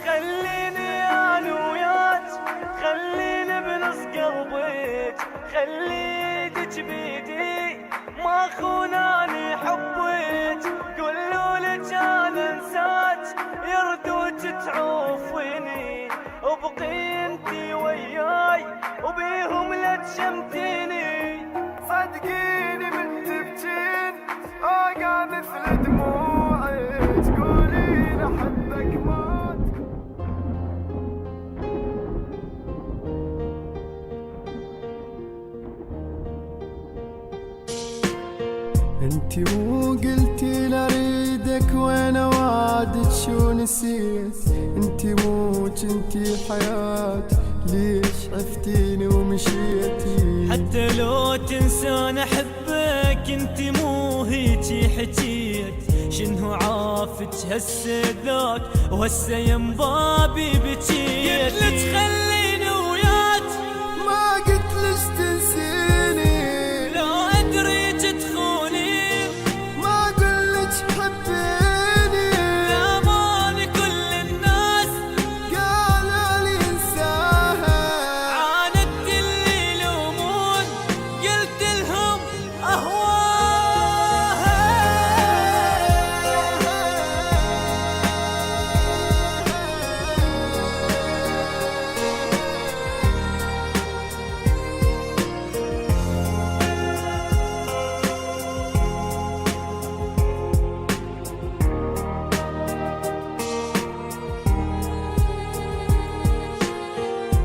خليني انا وياك، خليني بنص قلبك، خليتك بيدي ما خوناني حبك، قولوا لك انا انساك يردوك تعوفيني، وبقي انتي وياي وبيهم لا تشمتيني. صدقيني من تبكين اقع مثل دموعك، تقولين احبك مات. انتي مو قلتي لاريدك وانا وعدك شو نسيت، انتي مو جنتي حياتي ليش عفتيني ومشيتي. حتى لو تنسان احبك انتي مو هيجي حكيت، شنو عافك هسه ذاك وهسه يم بابي بكيت. قلت لك خليني وياك ما قلت لك تنسيني، لو ادري تخوني ما قلت حبيني، لاماني كل الناس قالوا لي انساها، عاندت اللي يلومون قلت لهم اهواها.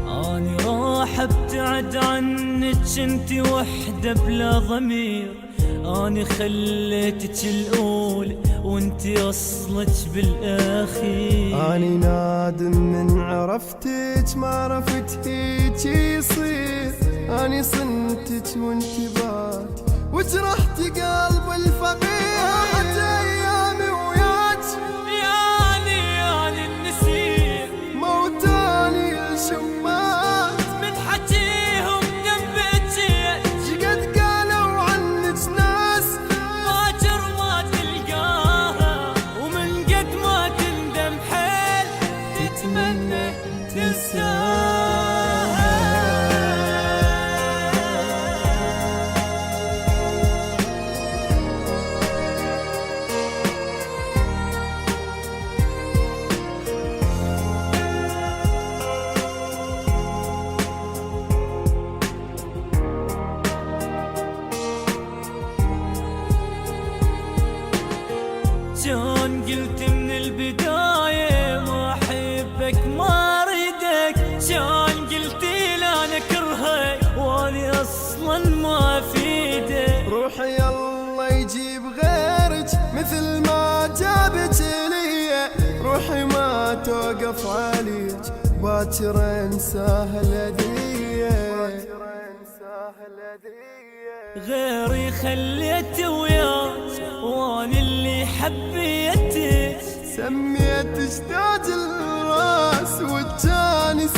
اني راح ابتعد عنك انتي وحده بلا ضمير، اني خليتك الاولى وانتي اصلك بالاخير. اني نادم من عرفتك ما عرفت هيك يصير، اني صنتك وانتي بات وجرحتي قلب الفقير. راحت ايامي وياك يعني النسير موتاني الشمات، من حكيهم دمبتي شقد قالوا عنك ناس باكر ما تلقاها، ومن قد ما تندم حيل تتمنى تنساها. كان قلت من البداية ما أحبك ما أريدك، كان قلتي لا أنا كرهك وأني أصلا ما أفيدك. روحي الله يجيب غيرك مثل ما جابك لي، روحي ما توقف عليك باكر انساها الهدية. غيري خليت وياك وأنا اللي حبيتك، سميت تاج الراس والجاني